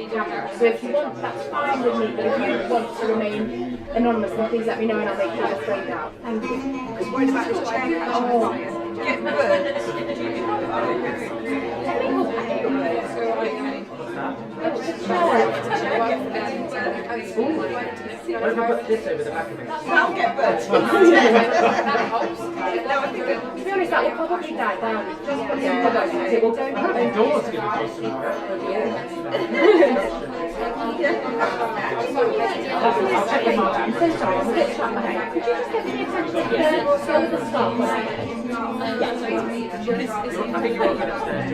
So if you want, that's fine with me, but if you want to remain anonymous, then please let me know and I'll make you a straight out. Thank you. Because what about this chair? Get burnt. What if I put this over the back of it? I'll get burnt. To be honest, that will probably die down. Just put some products, it will go down. The door's going to cost some more. I'll check them out. I'm so sorry, I'm a bit shut my head. Could you just get me attention to the start? I think you're walking upstairs.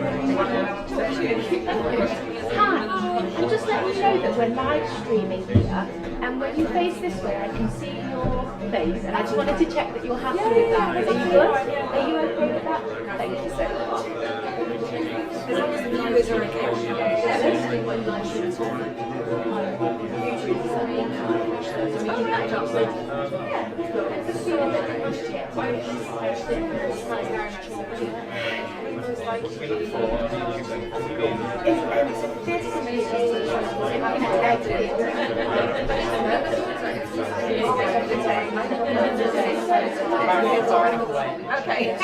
Hi, I'll just let you know that we're live streaming here, and when you face this way, I can see your face, and I just wanted to check that you're happy with that. Are you good? Are you okay with that? Thank you so much. As long as the viewers are okay. Okay.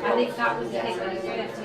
I think that was the thing when you went to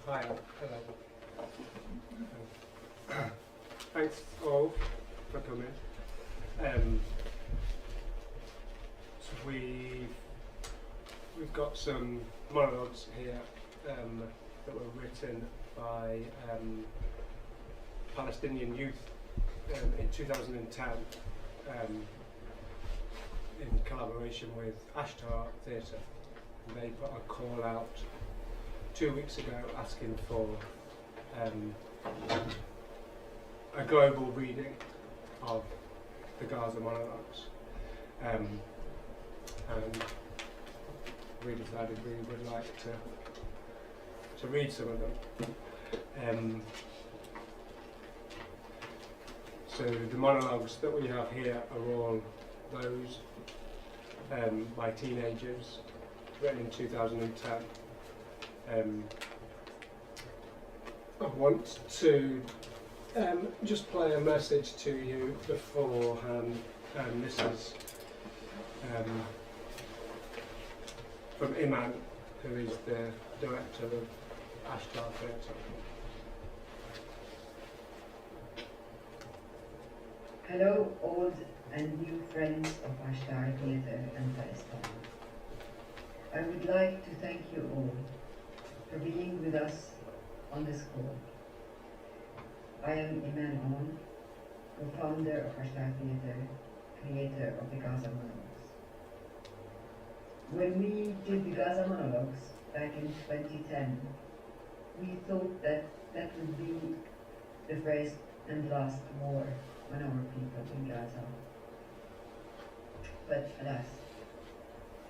Hi, hello. Thanks all for coming. So we've got some monologues here that were written by Palestinian youth in 2010 in collaboration with Ashtar Theatre. And they put a call out 2 weeks ago asking for a global reading of the Gaza Monologues, and we decided we would like to read some of them. So the monologues that we have here are all those by teenagers, written in 2010. I want to just play a message to you beforehand. This is from Iman, who is the director of Ashtar Theatre. Hello, old and new friends of Ashtar Theatre and Palestine. I would like to thank you all for being with us on this call. I am Iman On, co-founder of Ashtar Theatre, creator of the Gaza Monologues. When we did the Gaza Monologues back in 2010, we thought that that would be the first and last war on our people in Gaza. But alas,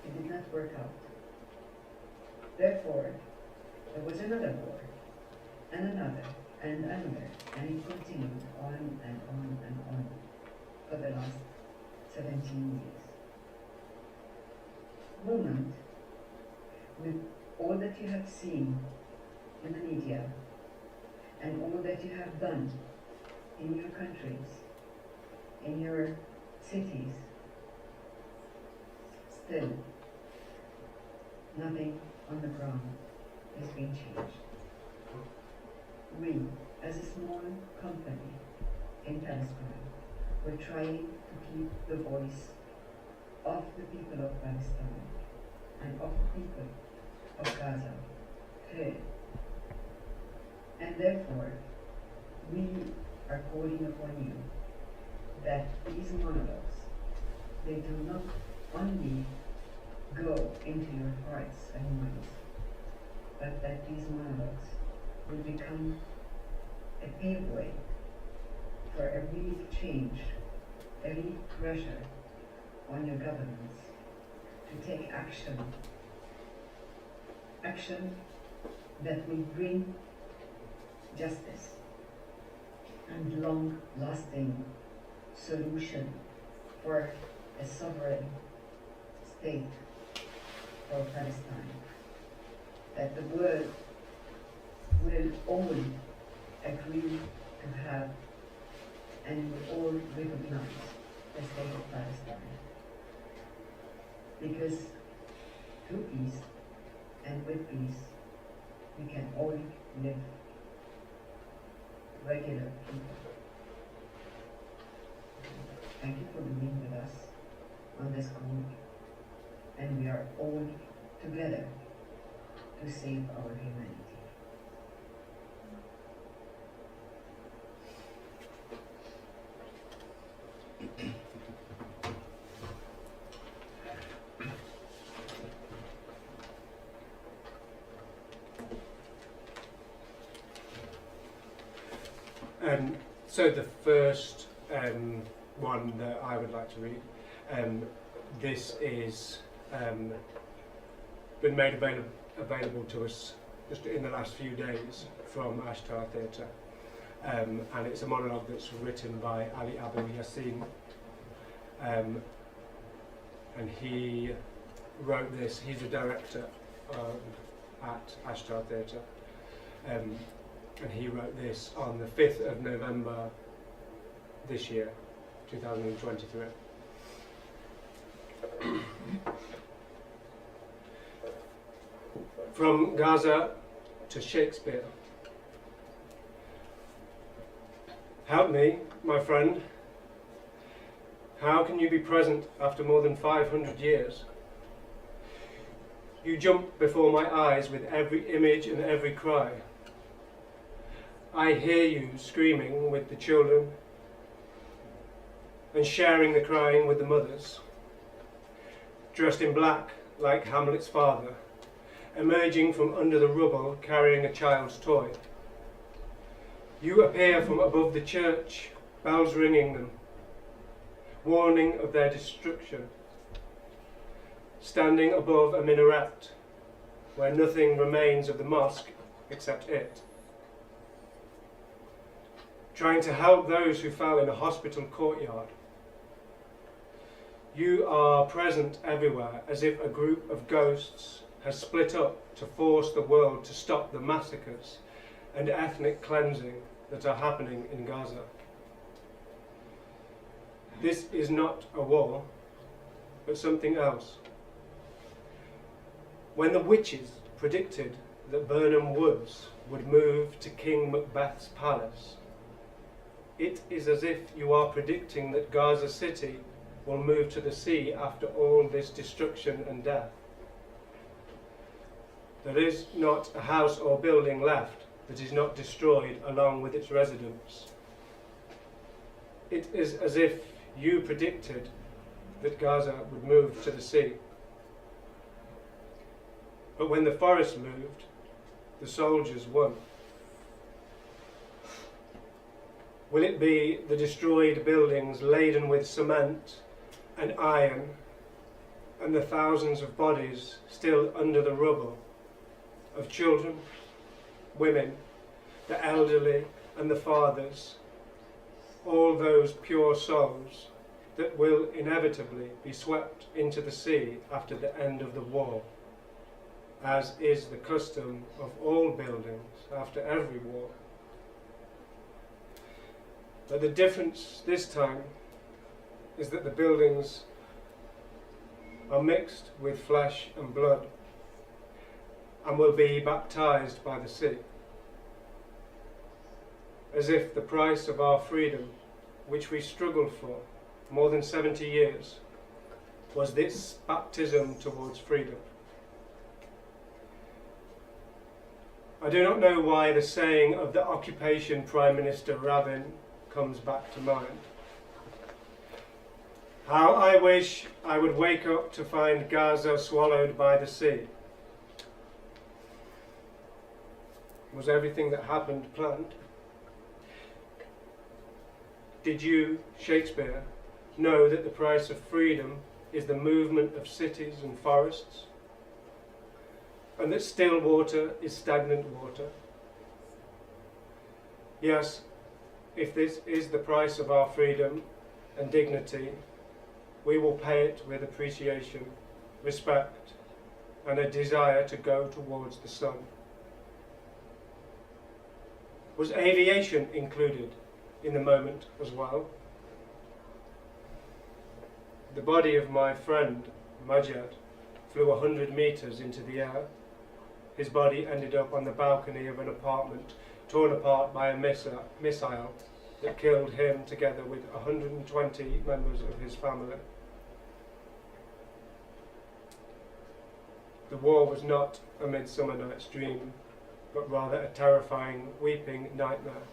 it did not work out. Therefore, there was another war, and another, and another, and it continued on and on and on for the last 17 years. Moment, with all that you have seen in the media, and all that you have done in your countries, in your cities, still, nothing on the ground has been changed. We, as a small company in Palestine, were trying to keep the voice of the people of Palestine and of the people of Gaza heard. And therefore, we are calling upon you that these monologues, they do not only go into your hearts and minds, but that these monologues will become a paveway for a real change, a real pressure on your governments to take action that will bring justice and long-lasting solution for a sovereign state for Palestine, that the world will all agree to have and we all recognize the state of Palestine. Because through peace and with peace, we can all live regular people. Thank you for being with us on this call, and we are all together to save our humanity. So the first one that I would like to read, this is been made available to us just in the last few days from Ashtar Theatre, and it's a monologue that's written by Ali Abu Yassin, and he wrote this. He's a director at Ashtar Theatre. And he wrote this on the 5th of November this year, 2023. From Gaza to Shakespeare. Help me, my friend. How can you be present after more than 500 years? You jump before my eyes with every image and every cry. I hear you screaming with the children and sharing the crying with the mothers, dressed in black like Hamlet's father, emerging from under the rubble carrying a child's toy. You appear from above the church, bells ringing them, warning of their destruction, standing above a minaret where nothing remains of the mosque except it, trying to help those who fell in a hospital courtyard. You are present everywhere, as if a group of ghosts has split up to force the world to stop the massacres and ethnic cleansing that are happening in Gaza. This is not a war, but something else. When the witches predicted that Burnham Woods would move to King Macbeth's palace, it is as if you are predicting that Gaza City will move to the sea after all this destruction and death. There is not a house or building left that is not destroyed along with its residents. It is as if you predicted that Gaza would move to the sea. But when the forest moved, the soldiers won. Will it be the destroyed buildings laden with cement and iron and the thousands of bodies still under the rubble of children, women, the elderly and the fathers, all those pure souls that will inevitably be swept into the sea after the end of the war, as is the custom of all buildings after every war? But the difference this time is that the buildings are mixed with flesh and blood and will be baptized by the sea, as if the price of our freedom, which we struggled for more than 70 years, was this baptism towards freedom. I do not know why the saying of the occupation Prime Minister Rabin comes back to mind. How I wish I would wake up to find Gaza swallowed by the sea. Was everything that happened planned? Did you, Shakespeare, know that the price of freedom is the movement of cities and forests, and that still water is stagnant water? Yes, if this is the price of our freedom and dignity, we will pay it with appreciation, respect, and a desire to go towards the sun. Was aviation included in the moment as well. The body of my friend, Majed, flew 100 meters into the air. His body ended up on the balcony of an apartment, torn apart by a missile that killed him together with 120 members of his family. The war was not a Midsummer Night's Dream, but rather a terrifying, weeping nightmare.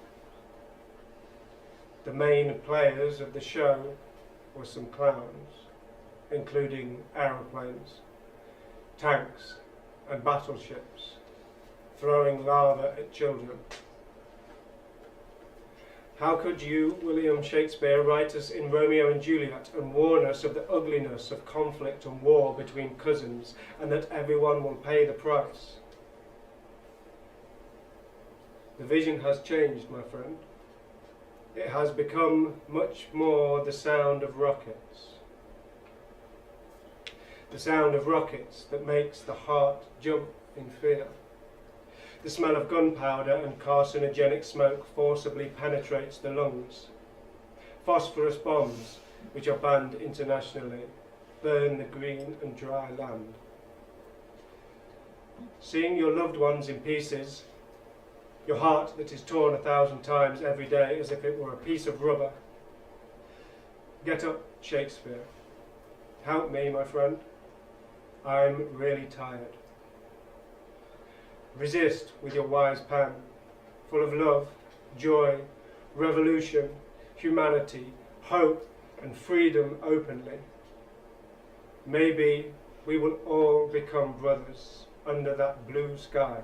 The main players of the show were some clowns, including aeroplanes, tanks and battleships, throwing lava at children. How could you, William Shakespeare, write us in Romeo and Juliet and warn us of the ugliness of conflict and war between cousins, and that everyone will pay the price? The vision has changed, my friend. It has become much more the sound of rockets. The sound of rockets that makes the heart jump in fear. The smell of gunpowder and carcinogenic smoke forcibly penetrates the lungs. Phosphorus bombs, which are banned internationally, burn the green and dry land. Seeing your loved ones in pieces, your heart that is torn 1,000 times every day as if it were a piece of rubber. Get up, Shakespeare. Help me, my friend. I'm really tired. Resist with your wise pen, full of love, joy, revolution, humanity, hope, and freedom openly. Maybe we will all become brothers under that blue sky.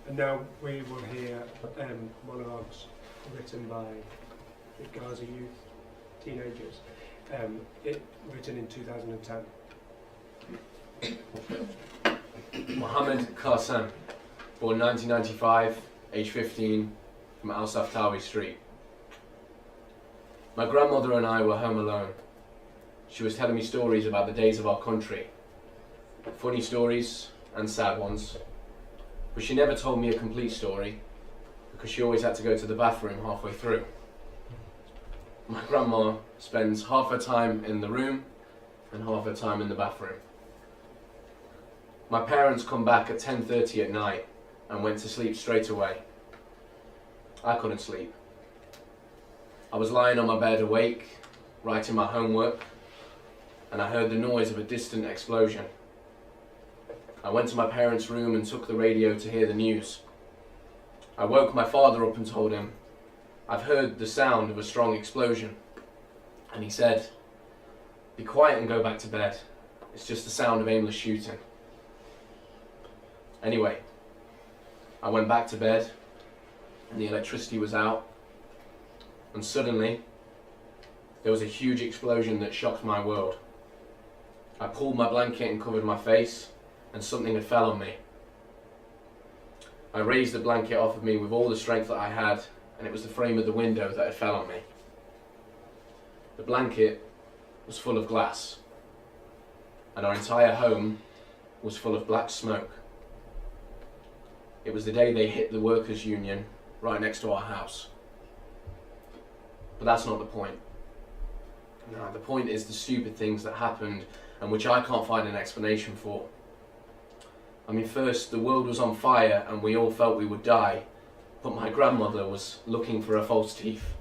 And now we will hear monologues written by the Gaza youth, teenagers, written in 2010. Mohammed Qassem, born 1995, age 15, from Al Saftawi Street. My grandmother and I were home alone. She was telling me stories about the days of our country, funny stories and sad ones, but she never told me a complete story because she always had to go to the bathroom halfway through. My grandma spends half her time in the room and half her time in the bathroom. My parents come back at 10:30 at night and went to sleep straight away. I couldn't sleep. I was lying on my bed awake, writing my homework, and I heard the noise of a distant explosion. I went to my parents' room and took the radio to hear the news. I woke my father up and told him, "I've heard the sound of a strong explosion." And he said, "Be quiet and go back to bed. It's just the sound of aimless shooting." Anyway, I went back to bed and the electricity was out, and suddenly there was a huge explosion that shocked my world. I pulled my blanket and covered my face, and something had fell on me. I raised the blanket off of me with all the strength that I had, and it was the frame of the window that had fell on me. The blanket was full of glass, and our entire home was full of black smoke. It was the day they hit the workers' union right next to our house. But that's not the point. No, the point is the stupid things that happened and which I can't find an explanation for. I mean, first, the world was on fire and we all felt we would die, but my grandmother was looking for her false teeth.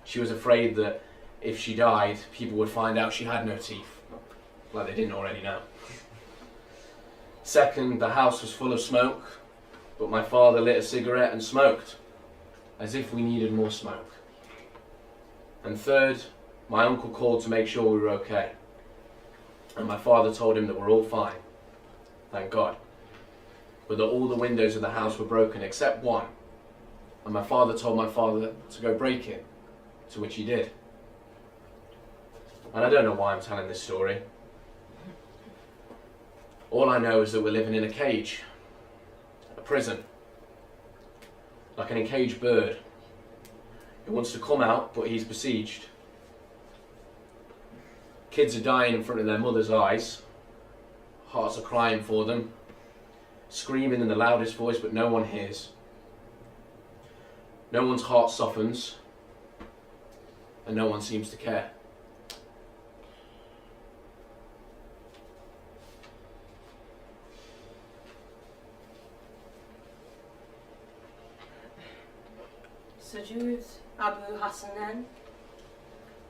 She was afraid that if she died, people would find out she had no teeth, like they didn't already know. Second, the house was full of smoke, but my father lit a cigarette and smoked, as if we needed more smoke. And third, my uncle called to make sure we were okay, and my father told him that we're all fine. Thank God. But that all the windows of the house were broken except one. And my father told my father to go break it, to which he did. And I don't know why I'm telling this story. All I know is that we're living in a cage, a prison, like an encaged bird. He wants to come out, but he's besieged. Kids are dying in front of their mother's eyes. Hearts are crying for them, screaming in the loudest voice, but no one hears. No one's heart softens, and no one seems to care. Sajud Abu Hassanen,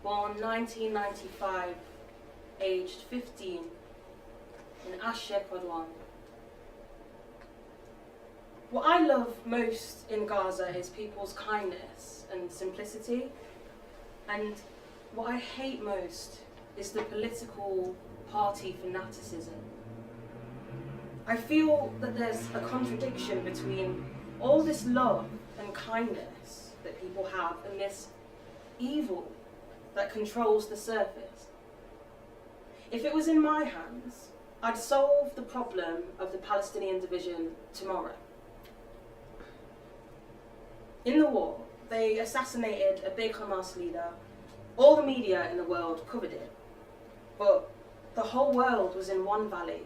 born 1995, aged 15, in Ashtar Theatre. What I love most in Gaza is people's kindness and simplicity, and what I hate most is the political party fanaticism. I feel that there's a contradiction between all this love and kindness that people have and this evil that controls the surface. If it was in my hands, I'd solve the problem of the Palestinian division tomorrow. In the war, they assassinated a big Hamas leader. All the media in the world covered it, but the whole world was in one valley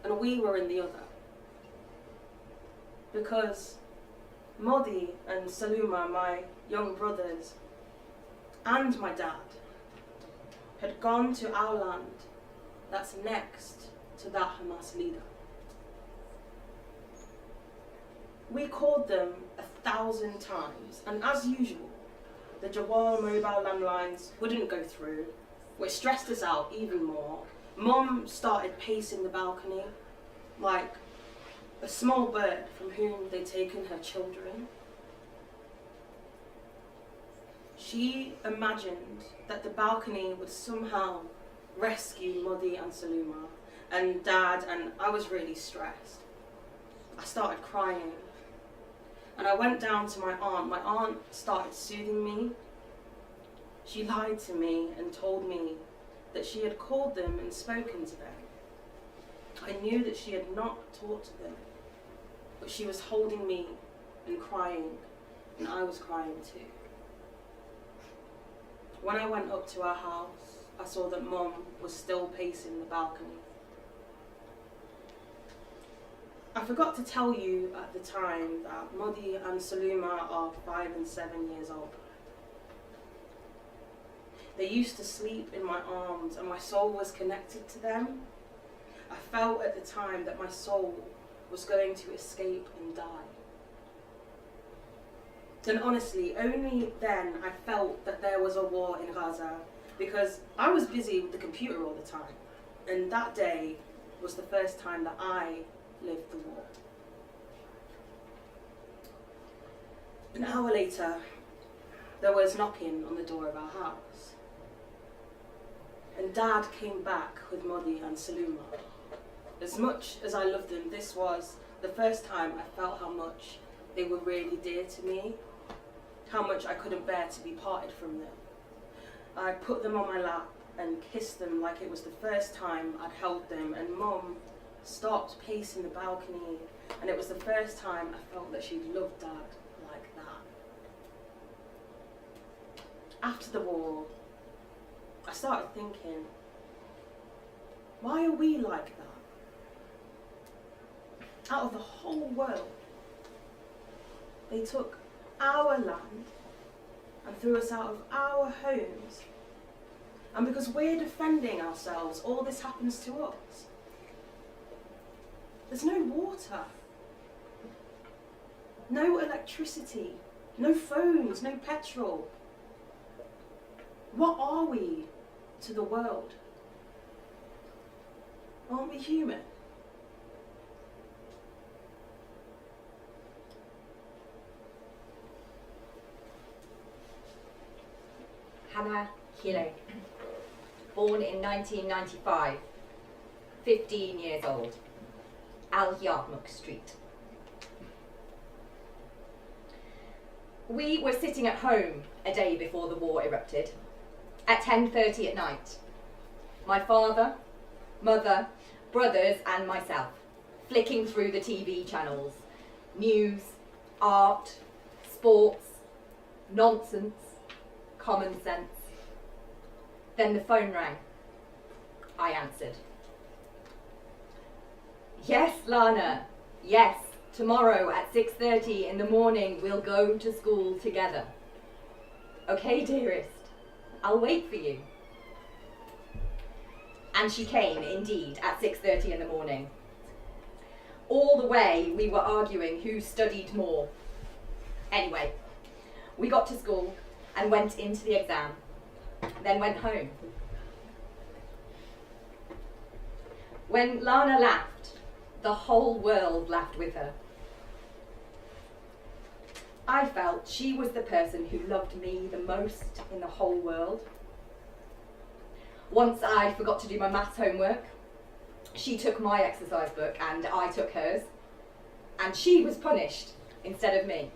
and we were in the other. Because Modi and Saluma, my young brothers, and my dad had gone to our land that's next to that Hamas leader. We called them 1,000 times, and as usual, the Jawal mobile landlines wouldn't go through, which stressed us out even more. Mum started pacing the balcony like a small bird from whom they'd taken her children. She imagined that the balcony would somehow rescue Modi and Saluma and Dad, and I was really stressed. I started crying, and I went down to my aunt. My aunt started soothing me. She lied to me and told me that she had called them and spoken to them. I knew that she had not talked to them, but she was holding me and crying, and I was crying too. When I went up to our house, I saw that Mum was still pacing the balcony. I forgot to tell you at the time that Modi and Saluma are 5 and 7 years old. They used to sleep in my arms and my soul was connected to them. I felt at the time that my soul was going to escape and die. And honestly, only then I felt that there was a war in Gaza, because I was busy with the computer all the time, and that day was the first time that I lived the war. An hour later, there was knocking on the door of our house, and Dad came back with Modi and Saluma. As much as I loved them, this was the first time I felt how much they were really dear to me, how much I couldn't bear to be parted from them. I put them on my lap and kissed them like it was the first time I'd held them, and Mum stopped pacing the balcony, and it was the first time I felt that she'd loved Dad like that. After the war, I started thinking, why are we like that? Out of the whole world, they took our land and threw us out of our homes. And because we're defending ourselves, all this happens to us. There's no water, no electricity, no phones, no petrol. What are we to the world? Aren't we human? Hannah Hille, born in 1995, 15 years old, Al Yarmouk Street. We were sitting at home a day before the war erupted, at 10:30 at night. My father, mother, brothers and myself, flicking through the TV channels, news, art, sports, nonsense, common sense. Then the phone rang. I answered. Yes, Lana. Yes, tomorrow at 6:30 in the morning we'll go to school together. Okay, dearest. I'll wait for you. And she came, indeed, at 6:30 in the morning. All the way we were arguing who studied more. Anyway, we got to school and went into the exam, then went home. When Lana laughed, the whole world laughed with her. I felt she was the person who loved me the most in the whole world. Once I forgot to do my maths homework, she took my exercise book and I took hers, and she was punished instead of me.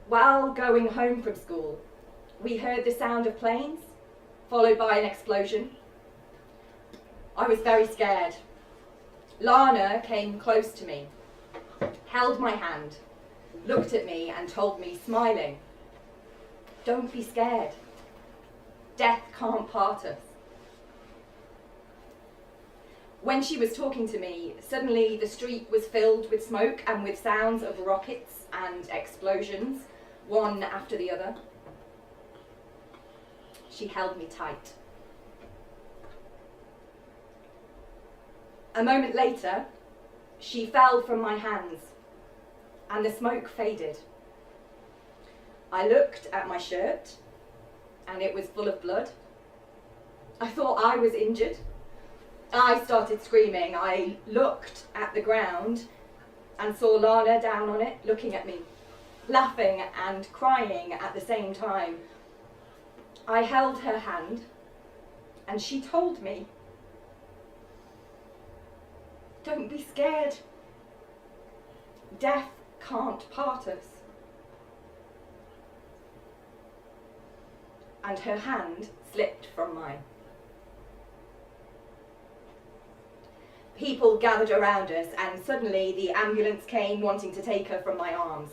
While going home from school, we heard the sound of planes, followed by an explosion. I was very scared. Lana came close to me, held my hand, looked at me and told me, smiling, "Don't be scared. Death can't part us." When she was talking to me, suddenly the street was filled with smoke and with sounds of rockets and explosions, one after the other. She held me tight. A moment later, she fell from my hands and the smoke faded. I looked at my shirt and it was full of blood. I thought I was injured. I started screaming. I looked at the ground and saw Lana down on it, looking at me, laughing and crying at the same time. I held her hand and she told me, "Don't be scared. Death can't part us." And her hand slipped from mine. People gathered around us and suddenly the ambulance came wanting to take her from my arms.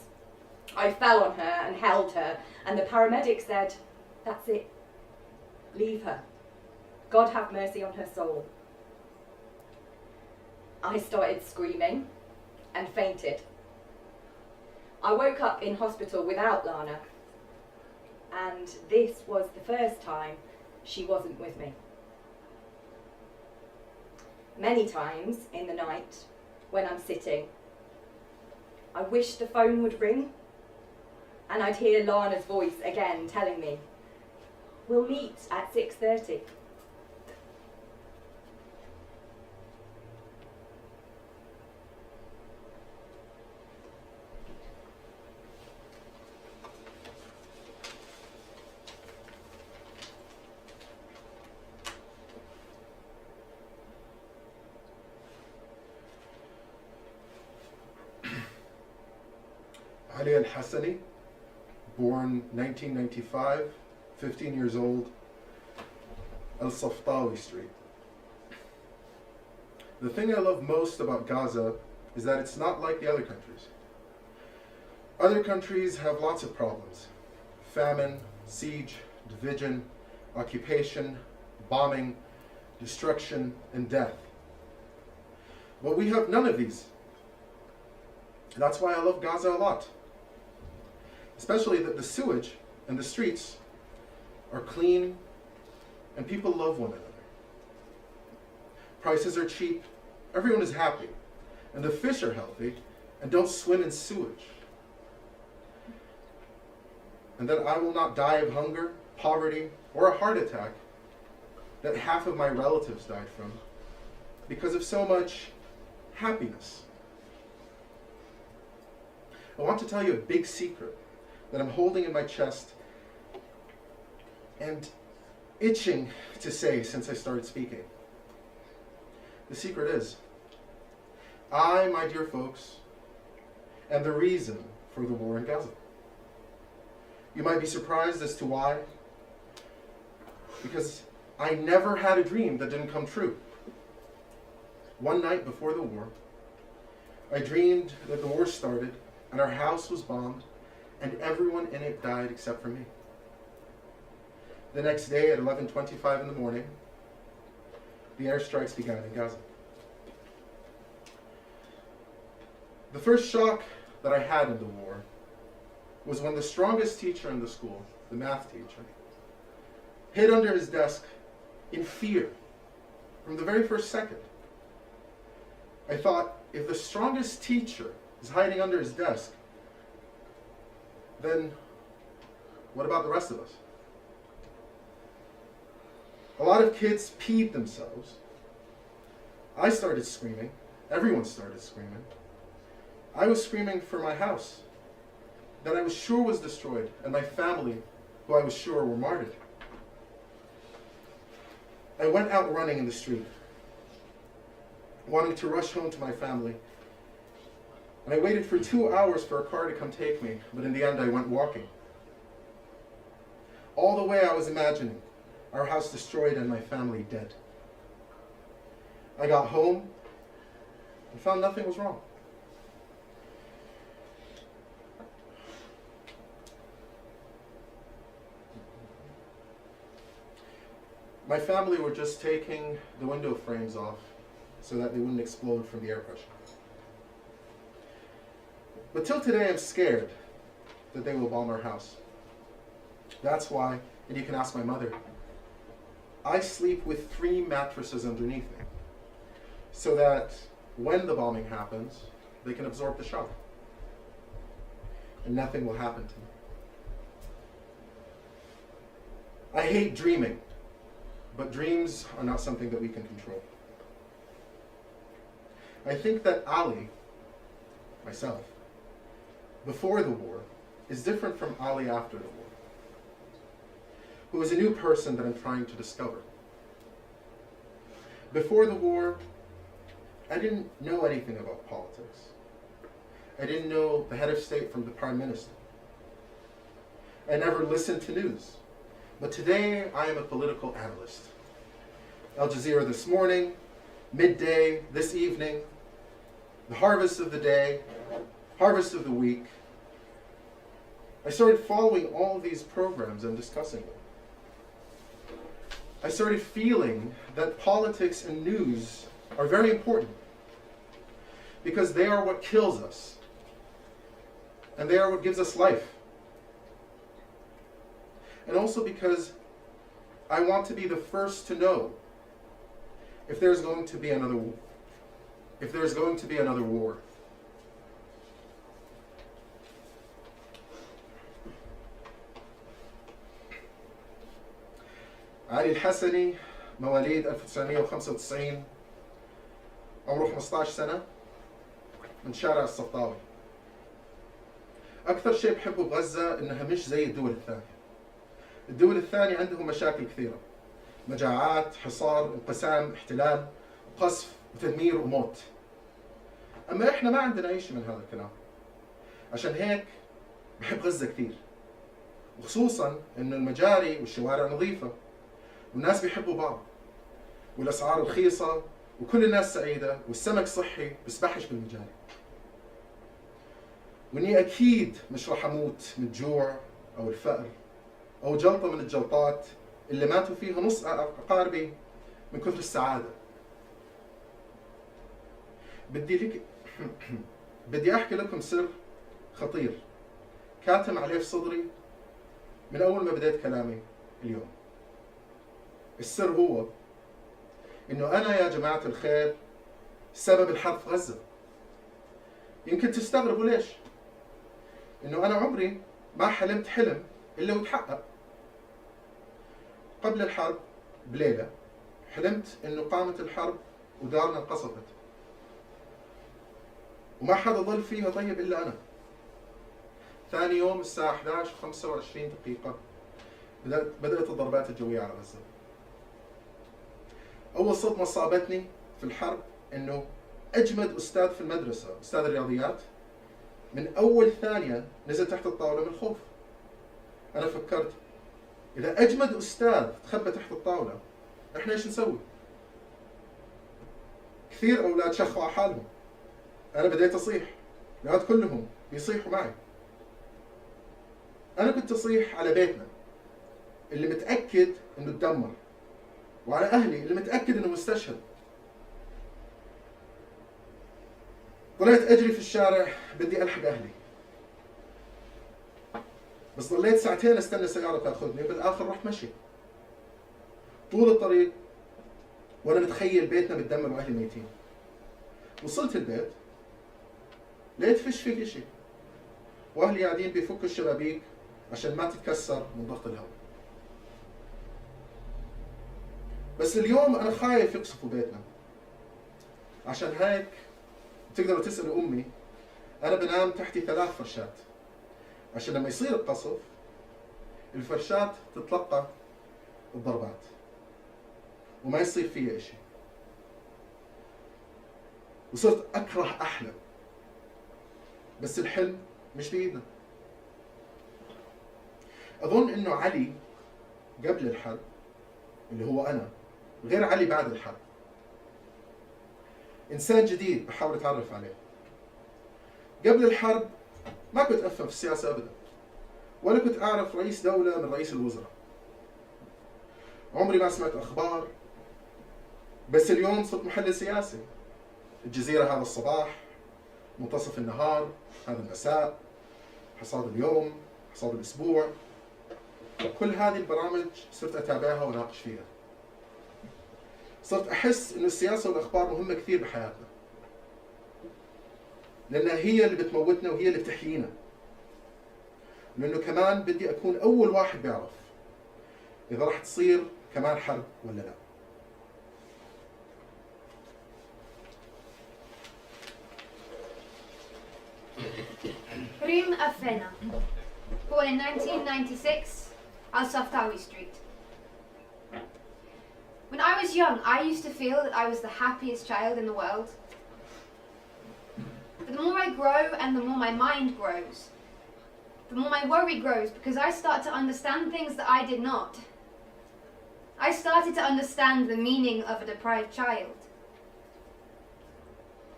I fell on her and held her, and the paramedic said, "That's it. Leave her. God have mercy on her soul." I started screaming and fainted. I woke up in hospital without Lana, and this was the first time she wasn't with me. Many times in the night, when I'm sitting, I wish the phone would ring, and I'd hear Lana's voice again telling me, "We'll meet at 6:30. Ali al-Hassani, born 1995, 15 years old, Al-Saftawi Street. The thing I love most about Gaza is that it's not like the other countries. Other countries have lots of problems: famine, siege, division, occupation, bombing, destruction, and death. But we have none of these. That's why I love Gaza a lot. Especially that the sewage and the streets are clean and people love one another. Prices are cheap, everyone is happy, and the fish are healthy and don't swim in sewage. And that I will not die of hunger, poverty, or a heart attack that half of my relatives died from because of so much happiness. I want to tell you a big secret that I'm holding in my chest and itching to say since I started speaking. The secret is, I, my dear folks, am the reason for the war in Gaza. You might be surprised as to why, because I never had a dream that didn't come true. One night before the war, I dreamed that the war started and our house was bombed and everyone in it died except for me. The next day at 11:25 in the morning, the airstrikes began in Gaza. The first shock that I had in the war was when the strongest teacher in the school, the math teacher, hid under his desk in fear from the very first second. I thought, if the strongest teacher is hiding under his desk, then what about the rest of us? A lot of kids peed themselves. I started screaming. Everyone started screaming. I was screaming for my house that I was sure was destroyed, and my family, who I was sure were martyred. I went out running in the street, wanting to rush home to my family. And I waited for 2 hours for a car to come take me, but in the end I went walking. All the way I was imagining our house destroyed and my family dead. I got home and found nothing was wrong. My family were just taking the window frames off so that they wouldn't explode from the air pressure. But till today I'm scared that they will bomb our house. That's why, and you can ask my mother, I sleep with 3 mattresses underneath me so that when the bombing happens, they can absorb the shock and nothing will happen to me. I hate dreaming, but dreams are not something that we can control. I think that Ali, myself, before the war, is different from Ali after the war, who is a new person that I'm trying to discover. Before the war, I didn't know anything about politics. I didn't know the head of state from the prime minister. I never listened to news. But today, I am a political analyst. Al Jazeera this morning, midday, this evening, the harvest of the day, harvest of the week. I started following all of these programs and discussing them. I started feeling that politics and news are very important because they are what kills us and they are what gives us life. And also because I want to be the first to know if there's going to be another war. علي الحسني مواليد 1995 عمره 15 سنة من شارع الصفطاوي. أكثر شيء بحبه بغزة إنها مش زي الدول الثانية. الدول الثانية عندهم مشاكل كثيرة، مجاعات، حصار، انقسام، احتلال، قصف وتدمير وموت. أما إحنا ما عندنا أي شيء من هذا الكلام. عشان هيك بحب غزة كثير، وخصوصا إنه المجاري والشوارع نظيفة والناس بيحبوا بعض والأسعار رخيصة وكل الناس سعيدة والسمك صحي بسبحش بالمجاري. وإني أكيد مش رح أموت من الجوع أو الفقر أو جلطة من الجلطات اللي ماتوا فيها نص أقاربي من كثر السعادة. بدي أحكي لكم سر خطير كاتم عليه في صدري من أول ما بديت كلامي اليوم. السر هو إنه أنا يا جماعة الخير سبب الحرب في غزة. يمكن تستغربوا ليش؟ إنه أنا عمري ما حلمت حلم إلا وتحقق. قبل الحرب بليلة حلمت إنه قامت الحرب ودارنا انقصفت وما حدا ضل فيها طيب إلا أنا. ثاني يوم الساعة 11:25 بدأت الضربات الجوية على غزة. أول صدمة صابتني في الحرب إنه أجمد أستاذ في المدرسة، أستاذ الرياضيات، من أول ثانية نزل تحت الطاولة من الخوف. أنا فكرت إذا أجمد أستاذ تخبى تحت الطاولة إحنا إيش نسوي؟ كثير أولاد شخوا على حالهم. أنا بديت أصيح، الأولاد كلهم يصيحوا معي. أنا كنت أصيح على بيتنا اللي متأكد إنه تدمر، وعلى أهلي اللي متأكد إنه مستشهد. طلعت أجري في الشارع بدي ألحق أهلي، بس ضليت ساعتين استنى سيارة تاخذني وبالآخر رحت مشي. طول الطريق وأنا متخيل بيتنا متدمر وأهلي ميتين. وصلت البيت لقيت فيش فيك إشي، وأهلي قاعدين بيفكوا الشبابيك عشان ما تتكسر من ضغط الهواء. بس اليوم أنا خايف يقصفوا بيتنا، عشان هيك تقدروا تسألوا أمي أنا بنام تحتي 3 فرشات، عشان لما يصير القصف الفرشات تتلقى الضربات وما يصير فيها إشي. وصرت أكره أحلم، بس الحلم مش بإيدنا. أظن إنه علي قبل الحرب اللي هو أنا غير علي بعد الحرب. إنسان جديد بحاول أتعرف عليه. قبل الحرب ما كنت أفهم في السياسة أبدا، ولا كنت أعرف رئيس دولة من رئيس الوزراء. عمري ما سمعت أخبار، بس اليوم صرت محلل سياسي. الجزيرة هذا الصباح، منتصف النهار هذا المساء، حصاد اليوم، حصاد الأسبوع، كل هذه البرامج صرت أتابعها وناقش فيها. صرت أحس إنه السياسة والأخبار مهمة كثير بحياتنا، لأنها هي اللي بتموتنا وهي اللي بتحيينا. لأنه كمان بدي أكون أول واحد بيعرف إذا راح تصير كمان حرب ولا لا. Rim Afena, born in 1996, Al-Saftawi Street. When I was young, I used to feel that I was the happiest child in the world. But the more I grow and the more my mind grows, the more my worry grows, because I start to understand things that I did not. I started to understand the meaning of a deprived child.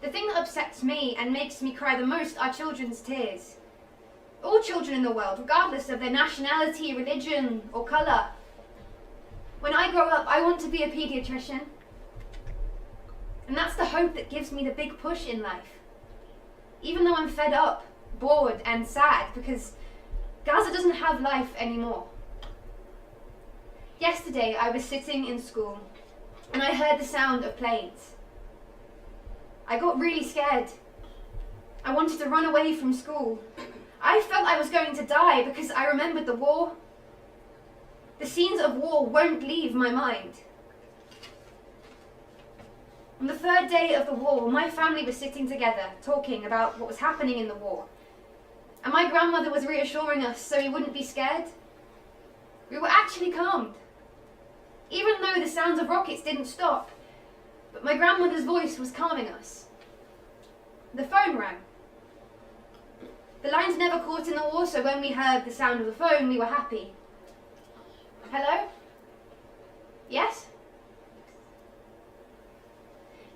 The thing that upsets me and makes me cry the most are children's tears. All children in the world, regardless of their nationality, religion, or colour. When I grow up, I want to be a paediatrician. And that's the hope that gives me the big push in life. Even though I'm fed up, bored, and sad, because Gaza doesn't have life anymore. Yesterday, I was sitting in school, and I heard the sound of planes. I got really scared. I wanted to run away from school. I felt I was going to die because I remembered the war. The scenes of war won't leave my mind. On the 3rd day of the war, my family was sitting together, talking about what was happening in the war. And my grandmother was reassuring us so we wouldn't be scared. We were actually calmed. Even though the sounds of rockets didn't stop, but my grandmother's voice was calming us. The phone rang. The lines never caught in the war, so when we heard the sound of the phone, we were happy. Hello? Yes?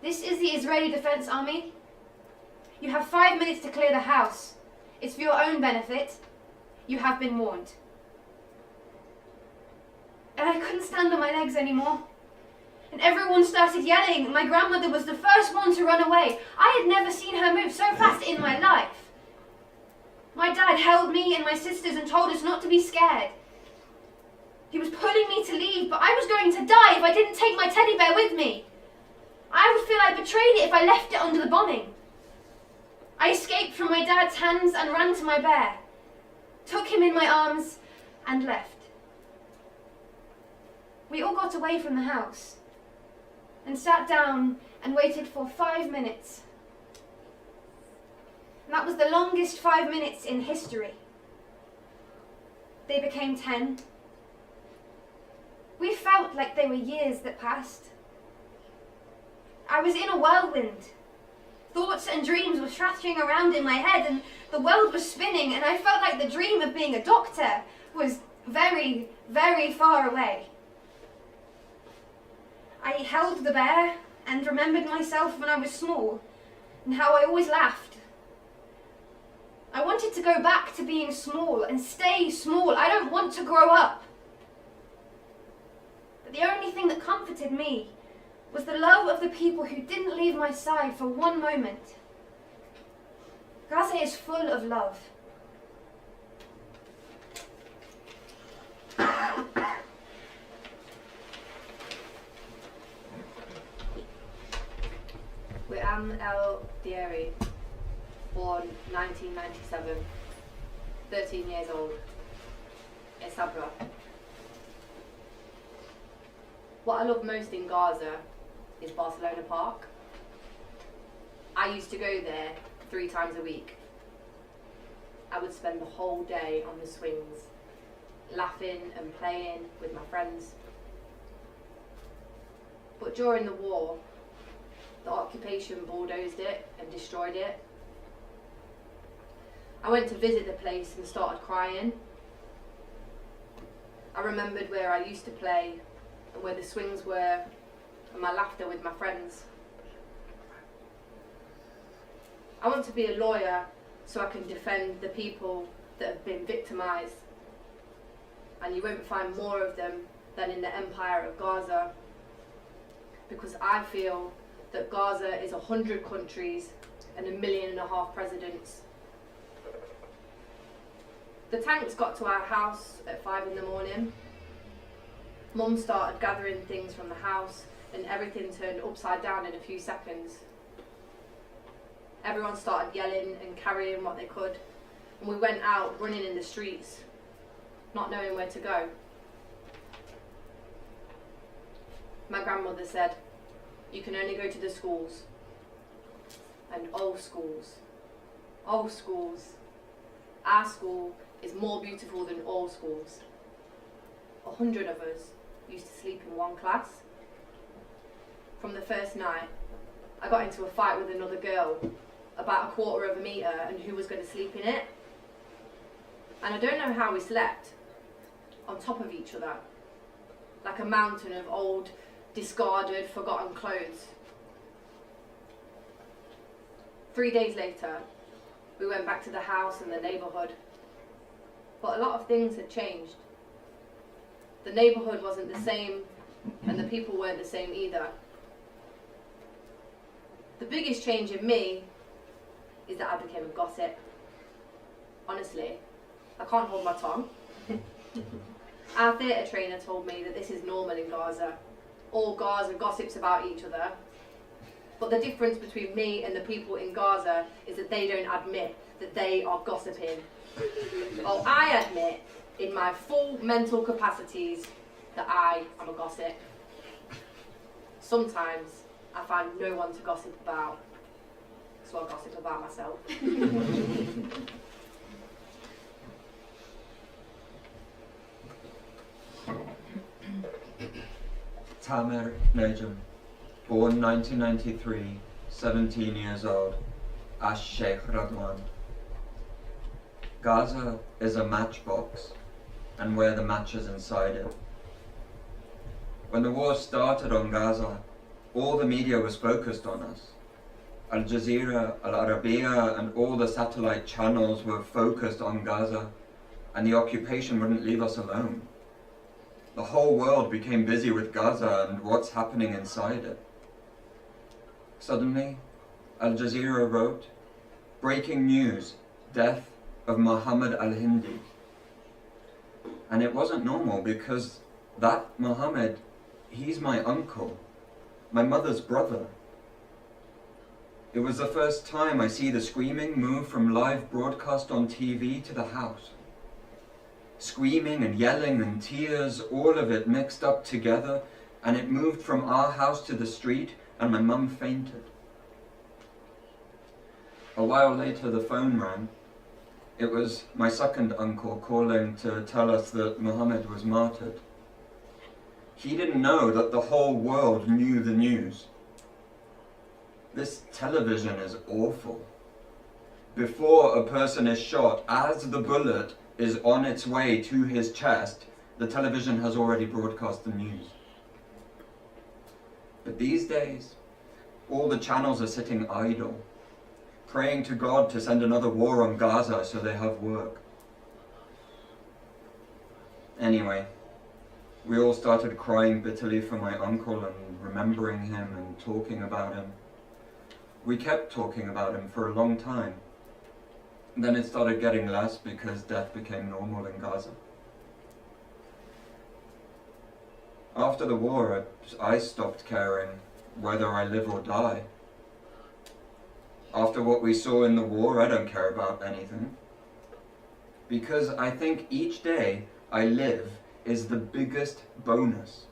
This is the Israeli Defense Army. You have 5 minutes to clear the house. It's for your own benefit. You have been warned. And I couldn't stand on my legs anymore. And everyone started yelling, and my grandmother was the first one to run away. I had never seen her move so fast in my life. My dad held me and my sisters and told us not to be scared. He was pulling me to leave, but I was going to die if I didn't take my teddy bear with me. I would feel I betrayed it if I left it under the bombing. I escaped from my dad's hands and ran to my bear, took him in my arms, and left. We all got away from the house and sat down and waited for 5 minutes. And that was the longest 5 minutes in history. They became 10. We felt like they were years that passed. I was in a whirlwind. Thoughts and dreams were shattering around in my head, and the world was spinning, and I felt like the dream of being a doctor was very, very far away. I held the bear and remembered myself when I was small, and how I always laughed. I wanted to go back to being small and stay small. I don't want to grow up. But the only thing that comforted me was the love of the people who didn't leave my side for one moment. Gaza is full of love. Wissam El Diari, born 1997, 13 years old, in Sabra. What I love most in Gaza is Barcelona Park. I used to go there 3 times a week. I would spend the whole day on the swings, laughing and playing with my friends. But during the war, the occupation bulldozed it and destroyed it. I went to visit the place and started crying. I remembered where I used to play and where the swings were and my laughter with my friends. I want to be a lawyer so I can defend the people that have been victimised. And you won't find more of them than in the empire of Gaza, because I feel that Gaza is 100 countries and 1.5 million presidents. The tanks got to our house at 5 in the morning. Mum started gathering things from the house and everything turned upside down in a few seconds. Everyone started yelling and carrying what they could, and we went out running in the streets, not knowing where to go. My grandmother said, "You can only go to the schools." And old schools. Our school is more beautiful than all schools. 100 of us used to sleep in one class. From the first night, I got into a fight with another girl about 1/4 metre and who was going to sleep in it. And I don't know how we slept on top of each other, like a mountain of old, discarded, forgotten clothes. 3 days later, we went back to the house and the neighbourhood. But a lot of things had changed. The neighbourhood wasn't the same, and the people weren't the same either. The biggest change in me is that I became a gossip. Honestly, I can't hold my tongue. Our theatre trainer told me that this is normal in Gaza. All Gaza gossips about each other. But the difference between me and the people in Gaza is that they don't admit that they are gossiping. Well, I admit in my full mental capacities that I am a gossip. Sometimes I find no one to gossip about, so I gossip about myself. Tamer Nejam, born 1993, 17 years old, Ash Sheikh Radwan. Gaza is a matchbox, and we're the matches inside it. When the war started on Gaza, all the media was focused on us. Al Jazeera, Al Arabiya, and all the satellite channels were focused on Gaza, and the occupation wouldn't leave us alone. The whole world became busy with Gaza and what's happening inside it. Suddenly, Al Jazeera wrote, "Breaking news, death of Muhammad al-Hindi." And it wasn't normal, because that Muhammad, he's my uncle, my mother's brother. It was the first time I see the screaming move from live broadcast on TV to the house. Screaming and yelling and tears, all of it mixed up together, and it moved from our house to the street, and my mum fainted. A while later the phone rang. It was my second uncle calling to tell us that Muhammad was martyred. He didn't know that the whole world knew the news. This television is awful. Before a person is shot, as the bullet is on its way to his chest, the television has already broadcast the news. But these days, all the channels are sitting idle, praying to God to send another war on Gaza so they have work. Anyway, We all started crying bitterly for my uncle and remembering him and talking about him. We kept talking about him for a long time. Then it started getting less because death became normal in Gaza. After the war, I stopped caring whether I live or die. After what we saw in the war, I don't care about anything. Because I think each day I live is the biggest bonus.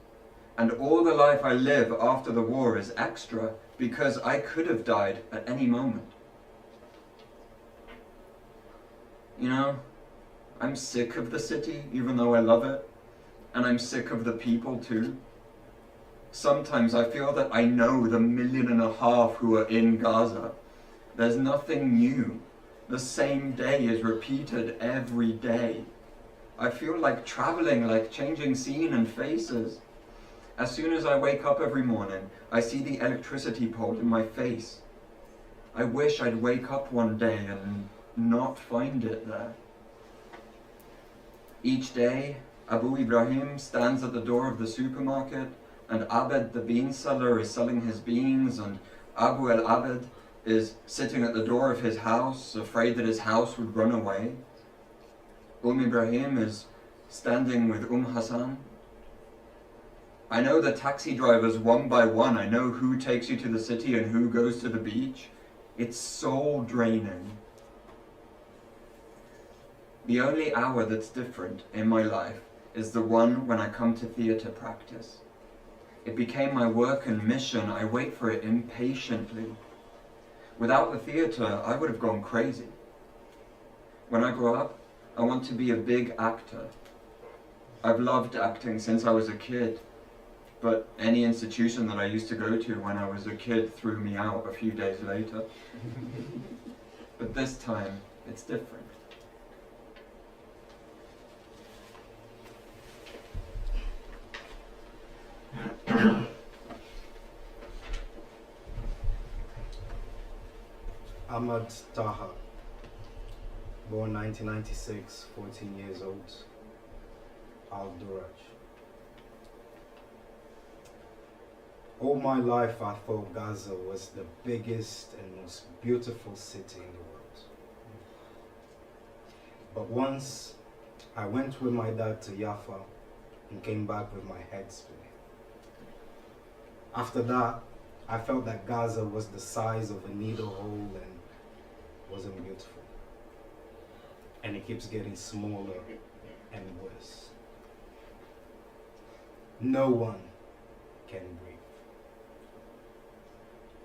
And all the life I live after the war is extra because I could have died at any moment. You know, I'm sick of the city, even though I love it. And I'm sick of the people too. Sometimes I feel that I know the 1.5 million who are in Gaza. There's nothing new. The same day is repeated every day. I feel like traveling, like changing scene and faces. As soon as I wake up every morning, I see the electricity pole in my face. I wish I'd wake up one day and not find it there. Each day, Abu Ibrahim stands at the door of the supermarket, and Abed, the bean seller, is selling his beans, and Abu el-Abed is sitting at the door of his house, afraid that his house would run away. Ibrahim is standing with Hassan. I know the taxi drivers one by one. I know who takes you to the city and who goes to the beach. It's soul draining. The only hour that's different in my life is the one when I come to theatre practice. It became my work and mission. I wait for it impatiently. Without the theatre, I would have gone crazy. When I grow up, I want to be a big actor. I've loved acting since I was a kid, but any institution that I used to go to when I was a kid threw me out a few days later. But this time, it's different. Ahmad Taha, born 1996, 14 years old, Al-Duraj. All my life I thought Gaza was the biggest and most beautiful city in the world. But once I went with my dad to Jaffa and came back with my head spinning. After that, I felt that Gaza was the size of a needle hole and wasn't beautiful. And it keeps getting smaller and worse. No one can breathe.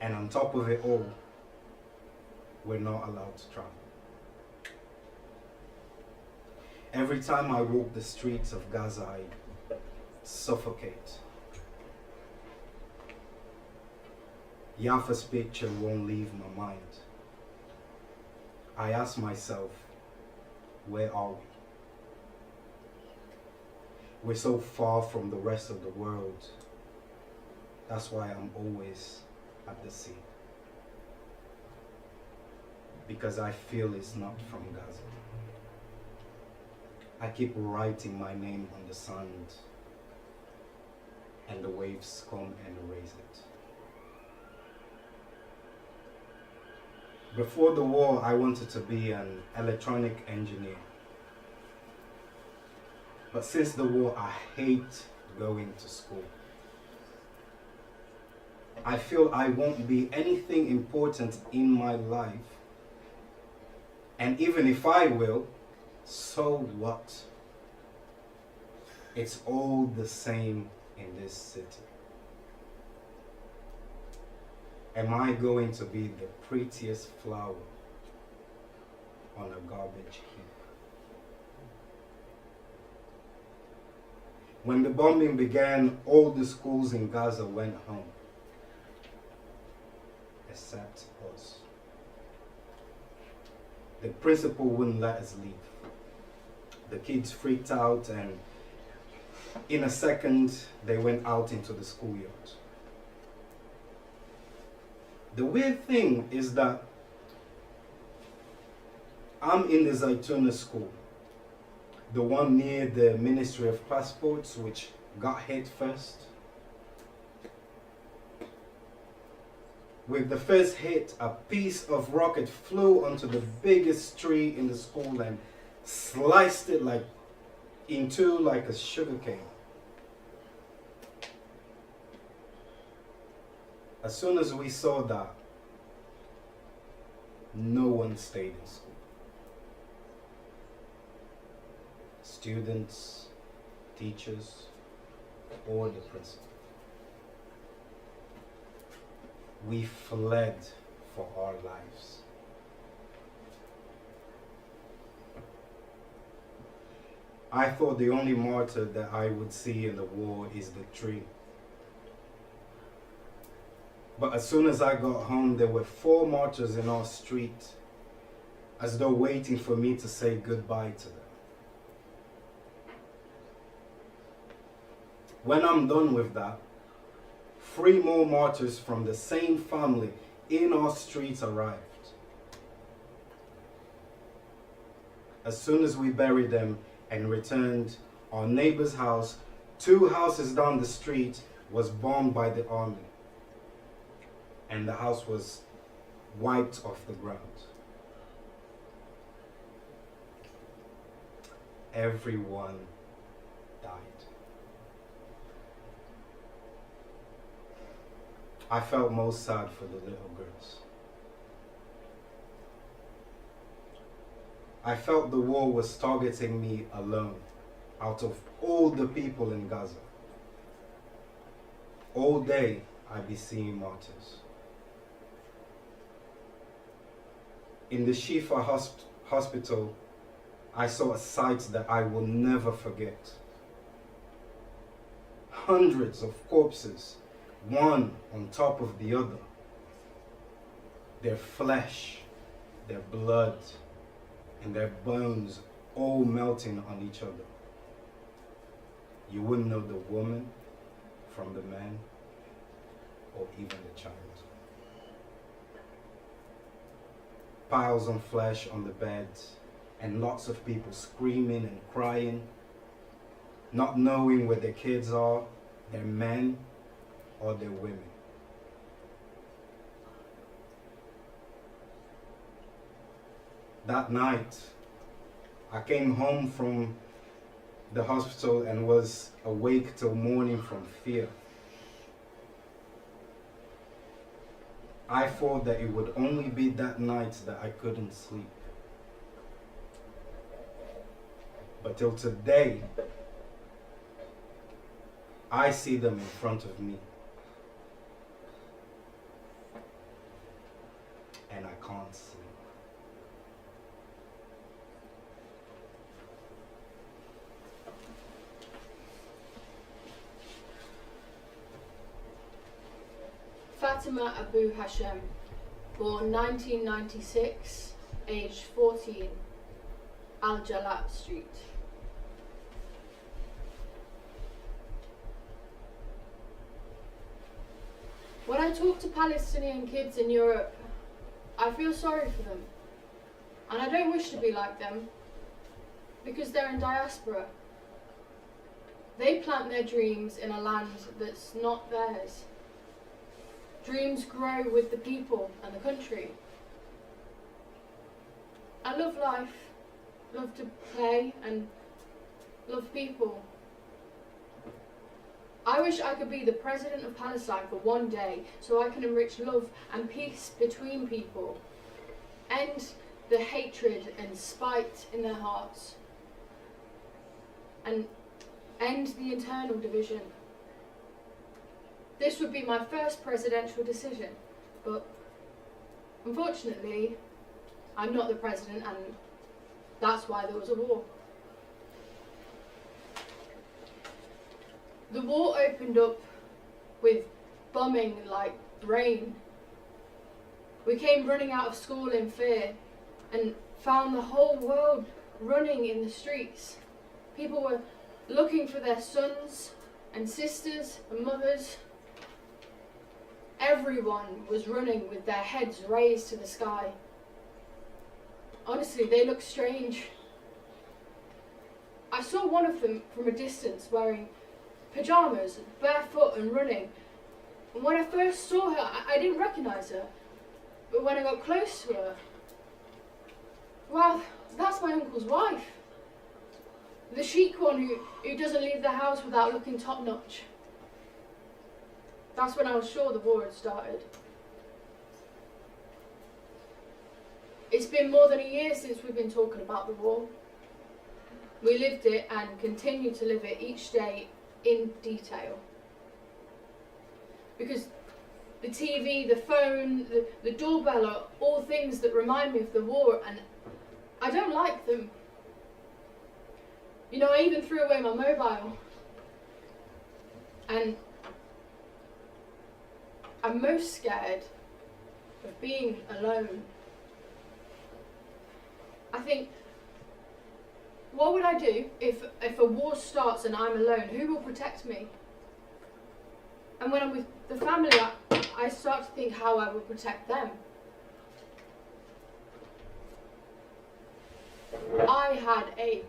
And on top of it all, we're not allowed to travel. Every time I walk the streets of Gaza, I suffocate. Jaffa's picture won't leave my mind. I ask myself, where are we? We're so far from the rest of the world. That's why I'm always at the sea. Because I feel it's not from Gaza. I keep writing my name on the sand, and the waves come and erase it. Before the war, I wanted to be an electronic engineer. But since the war, I hate going to school. I feel I won't be anything important in my life. And even if I will, so what? It's all the same in this city. Am I going to be the prettiest flower on a garbage heap? When the bombing began, all the schools in Gaza went home, except us. The principal wouldn't let us leave. The kids freaked out, and in a second, they went out into the schoolyard. The weird thing is that I'm in the Zaytuna school, the one near the Ministry of Passports, which got hit first. With the first hit, a piece of rocket flew onto the biggest tree in the school and sliced it into like a sugar cane. As soon as we saw that, no one stayed in school. Students, teachers, or the principal. We fled for our lives. I thought the only martyr that I would see in the war is the tree. But as soon as I got home, there were 4 martyrs in our street, as though waiting for me to say goodbye to them. When I'm done with that, 3 more martyrs from the same family in our street arrived. As soon as we buried them and returned, our neighbor's house, 2 houses down the street, was bombed by the army. And the house was wiped off the ground. Everyone died. I felt most sad for the little girls. I felt the war was targeting me alone, out of all the people in Gaza. All day I'd be seeing martyrs. In the Shifa hospital, I saw a sight that I will never forget. Hundreds of corpses, one on top of the other. Their flesh, their blood, and their bones all melting on each other. You wouldn't know the woman from the man, or even the child. Piles of flesh on the bed, and lots of people screaming and crying, not knowing where their kids are, their men, or their women. That night, I came home from the hospital and was awake till morning from fear. I thought that it would only be that night that I couldn't sleep. But till today, I see them in front of me. And I can't sleep. Fatima Abu Hashem, born 1996, age 14, Al Jalat Street. When I talk to Palestinian kids in Europe, I feel sorry for them. And I don't wish to be like them, because they're in diaspora. They plant their dreams in a land that's not theirs. Dreams grow with the people and the country. I love life, love to play and love people. I wish I could be the president of Palestine for one day so I can enrich love and peace between people, end the hatred and spite in their hearts, and end the internal division. This would be my first presidential decision, but unfortunately, I'm not the president, and that's why there was a war. The war opened up with bombing like rain. We came running out of school in fear and found the whole world running in the streets. People were looking for their sons and sisters and mothers. Everyone was running with their heads raised to the sky. Honestly, they looked strange. I saw one of them from a distance wearing pyjamas, barefoot and running. And when I first saw her, I didn't recognise her. But when I got close to her, well, that's my uncle's wife. The chic one who doesn't leave the house without looking top notch. That's when I was sure the war had started. It's been more than a year since we've been talking about the war. We lived it and continue to live it each day in detail. Because the TV, the phone, the doorbell are all things that remind me of the war, and I don't like them. You know, I even threw away my mobile. And I'm most scared of being alone. I think, what would I do if a war starts and I'm alone? Who will protect me? And when I'm with the family, I start to think how I will protect them. I had a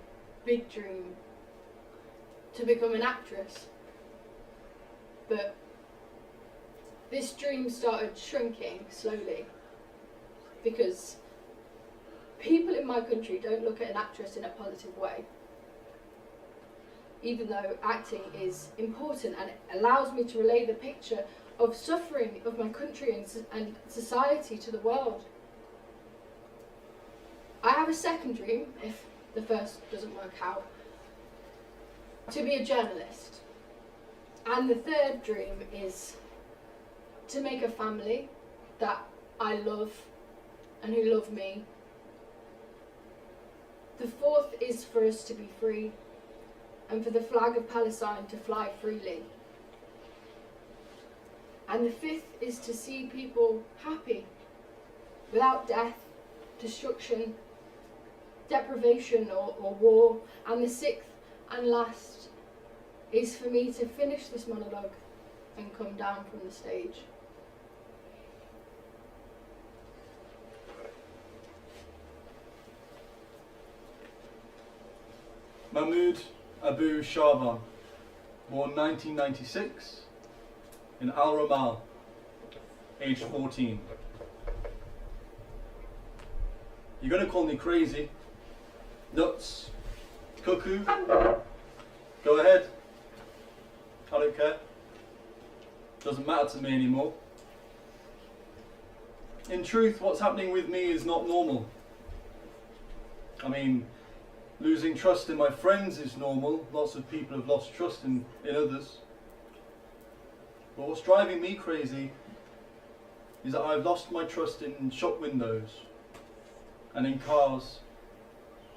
big dream to become an actress, but this dream started shrinking slowly because people in my country don't look at an actress in a positive way, even though acting is important and it allows me to relay the picture of suffering of my country and society to the world. I have a second dream, if the first doesn't work out, to be a journalist. And the third dream is to make a family that I love and who love me. The fourth is for us to be free and for the flag of Palestine to fly freely. And the fifth is to see people happy, without death, destruction, deprivation or war. And the sixth and last is for me to finish this monologue and come down from the stage. Mahmoud Abu Shaban, born 1996 in Al Ramal, age 14. You're going to call me crazy, nuts, cuckoo, go ahead, I don't care, doesn't matter to me anymore. In truth, what's happening with me is not normal. I mean, losing trust in my friends is normal. Lots of people have lost trust in others. But what's driving me crazy is that I've lost my trust in shop windows and in cars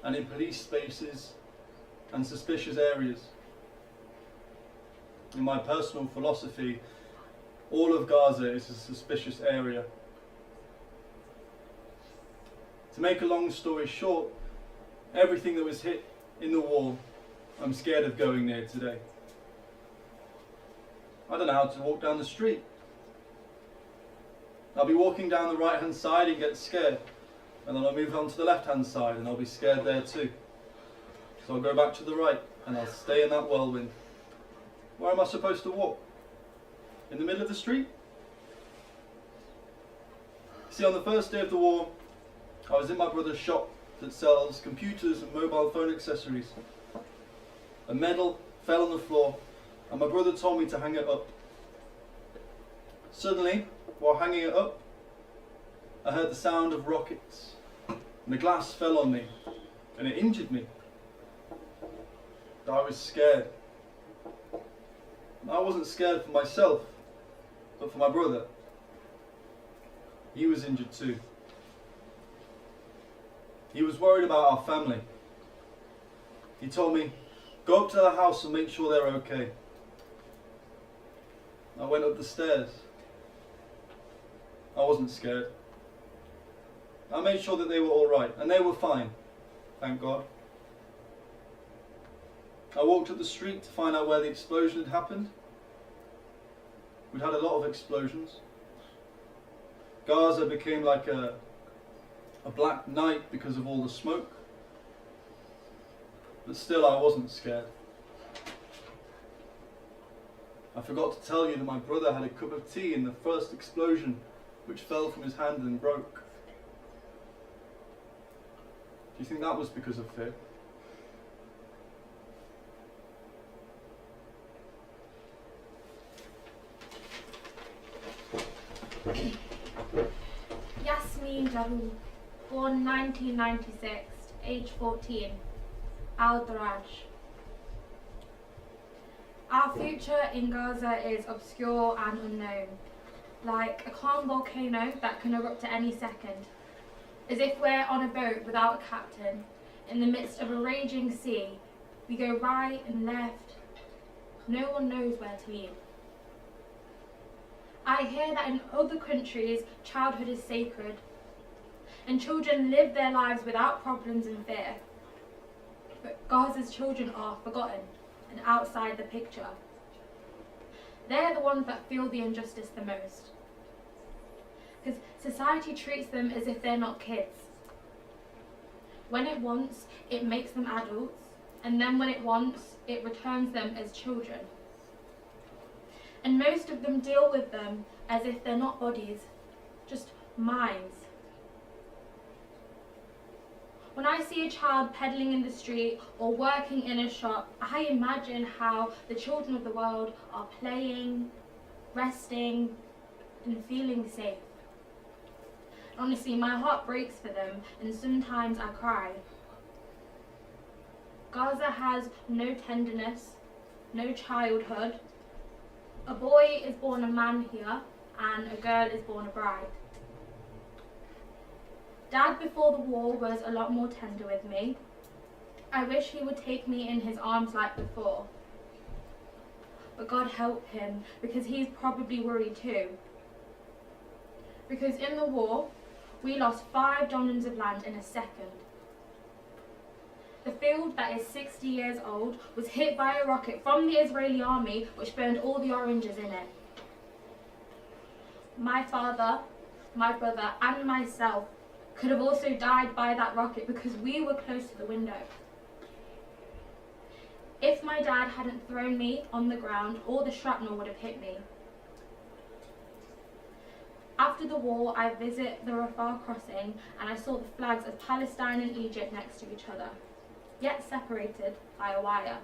and in police spaces and suspicious areas. In my personal philosophy, all of Gaza is a suspicious area. To make a long story short, everything that was hit in the war, I'm scared of going near today. I don't know how to walk down the street. I'll be walking down the right hand side and get scared, and then I'll move on to the left hand side and I'll be scared there too. So I'll go back to the right and I'll stay in that whirlwind. Where am I supposed to walk? In the middle of the street? See, on the first day of the war, I was in my brother's shop that sells computers and mobile phone accessories. A medal fell on the floor and my brother told me to hang it up. Suddenly, while hanging it up, I heard the sound of rockets and the glass fell on me and it injured me. I was scared. I wasn't scared for myself, but for my brother. He was injured too. He was worried about our family. He told me, go up to the house and make sure they're okay. I went up the stairs. I wasn't scared. I made sure that they were all right, and they were fine, thank God. I walked up the street to find out where the explosion had happened. We'd had a lot of explosions. Gaza became like a black night because of all the smoke. But still, I wasn't scared. I forgot to tell you that my brother had a cup of tea in the first explosion, which fell from his hand and broke. Do you think that was because of fear? Yasmin Daru, born 1996, age 14, Al-Daraj. Our future in Gaza is obscure and unknown, like a calm volcano that can erupt at any second, as if we're on a boat without a captain, in the midst of a raging sea. We go right and left, no one knows where to lead. I hear that in other countries, childhood is sacred, and children live their lives without problems and fear. But Gaza's children are forgotten and outside the picture. They're the ones that feel the injustice the most, because society treats them as if they're not kids. When it wants, it makes them adults, and then when it wants, it returns them as children. And most of them deal with them as if they're not bodies, just minds. When I see a child peddling in the street or working in a shop, I imagine how the children of the world are playing, resting, and feeling safe. Honestly, my heart breaks for them, and sometimes I cry. Gaza has no tenderness, no childhood. A boy is born a man here, and a girl is born a bride. Dad before the war was a lot more tender with me. I wish he would take me in his arms like before. But God help him, because he's probably worried too. Because in the war, we lost 5 dominions of land in a second. The field that is 60 years old was hit by a rocket from the Israeli army, which burned all the oranges in it. My father, my brother, and myself could have also died by that rocket because we were close to the window. If my dad hadn't thrown me on the ground, all the shrapnel would have hit me. After the war, I visit the Rafah crossing and I saw the flags of Palestine and Egypt next to each other, yet separated by a wire.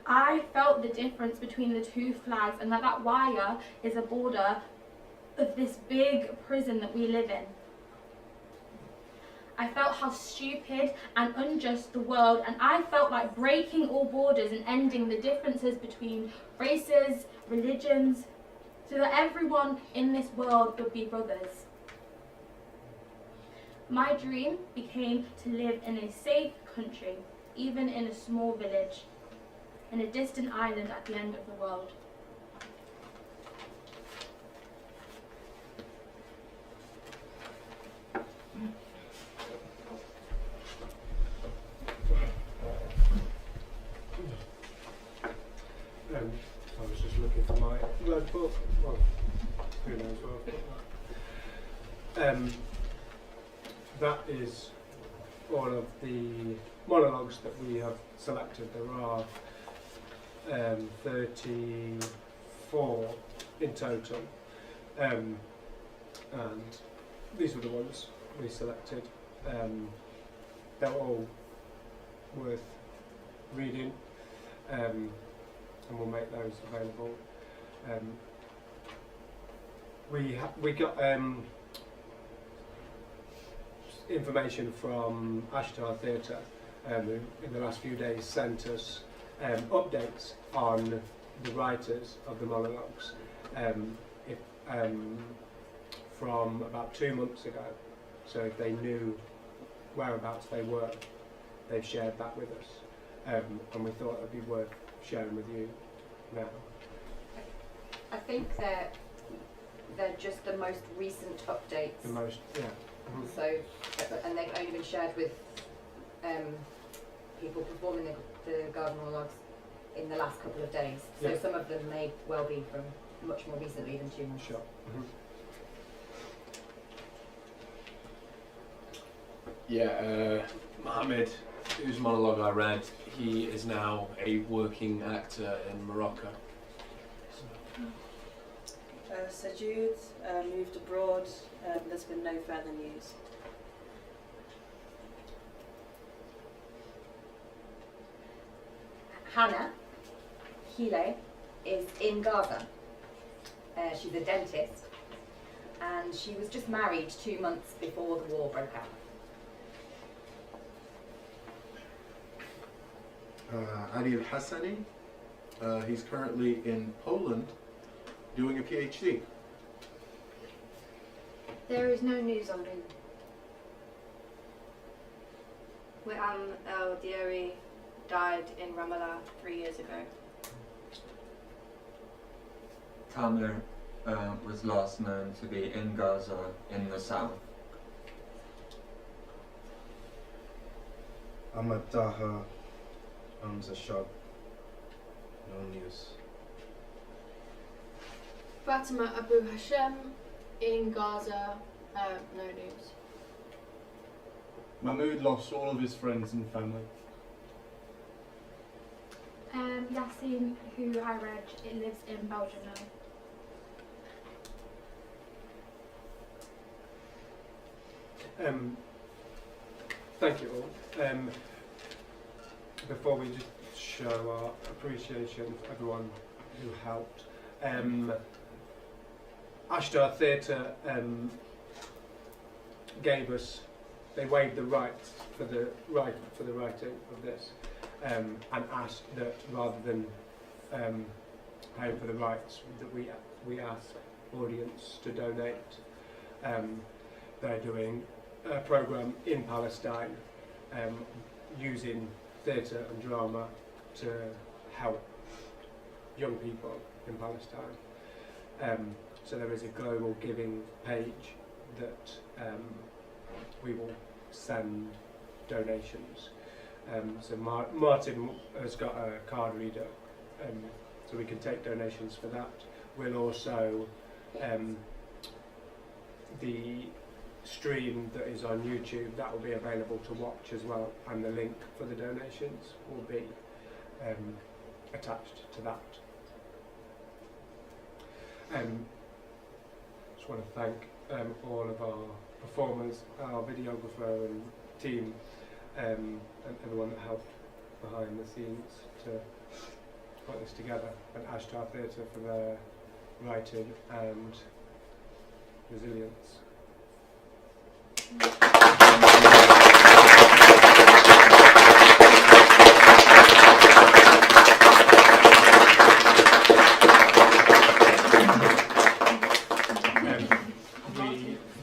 I felt the difference between the two flags, and that wire is a border of this big prison that we live in. I felt how stupid and unjust the world, and I felt like breaking all borders and ending the differences between races, religions, so that everyone in this world would be brothers. My dream became to live in a safe country, even in a small village, in a distant island at the end of the world. I was just looking for my red book. Well, who knows where I've put that. That is all of the monologues that we have selected. There are 34 in total, and these were the ones we selected. They're all worth reading, and we'll make those available. We got information from Ashtar Theatre, who in the last few days sent us updates on the writers of the monologues from about 2 months ago. So if they knew whereabouts they were, they've shared that with us, and we thought it would be worth sharing with you now. I think they're just the most recent updates. The most, yeah. Mm-hmm. So, and they've only been shared with people performing the Gaza Monologues in the last couple of days. So Yeah. some of them may well be from much more recently than 2 months. Sure. Mm-hmm. Yeah, Mohammed, whose monologue I read, he is now a working actor in Morocco. Sajud moved abroad. There's been no further news. Hannah Hile is in Gaza. She's a dentist, and she was just married 2 months before the war broke out. Ali Al-Hassani, he's currently in Poland doing a PhD. There is no news on him. Wiam El Diari died in Ramallah 3 years ago. Tamir was last known to be in Gaza in the south. Ahmad Taha, Hamza Shab, no news. Fatima Abu Hashem in Gaza, no news. Mahmoud lost all of his friends and family. Yasin, who I read, it lives in Belgium now. Thank you all. Before we just show our appreciation for everyone who helped, Ashtar Theatre they waived the rights for the writing of this, and asked that rather than paying for the rights, that we ask audience to donate. They're doing a programme in Palestine, using theatre and drama to help young people in Palestine. So there is a global giving page that we will send donations. So Martin has got a card reader, so we can take donations for that. We'll also, the stream that is on YouTube, that will be available to watch as well, and the link for the donations will be attached to that. Just want to thank all of our performers, our videographer and team, and everyone that helped behind the scenes to put this together, and Ashtar Theatre for their writing and resilience.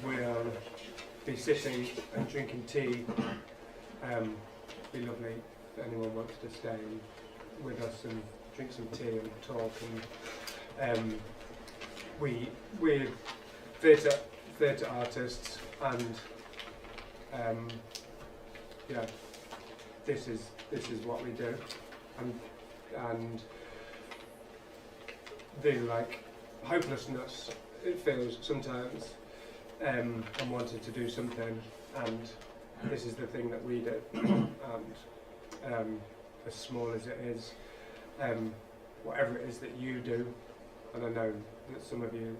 We will be sitting and drinking tea. Be lovely if anyone wants to stay with us and drink some tea and talk. And we're theatre artists, and yeah, this is what we do, and the like hopelessness it feels sometimes, and wanted to do something, and this is the thing that we do, and as small as it is, whatever it is that you do, and I know that some of you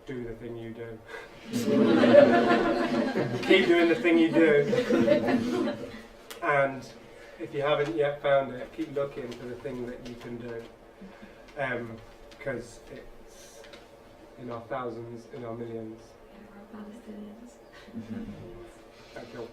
do the thing you do. Keep doing the thing you do. And if you haven't yet found it, keep looking for the thing that you can do. Because it's in our thousands, in our millions. Palestinians. Thank you.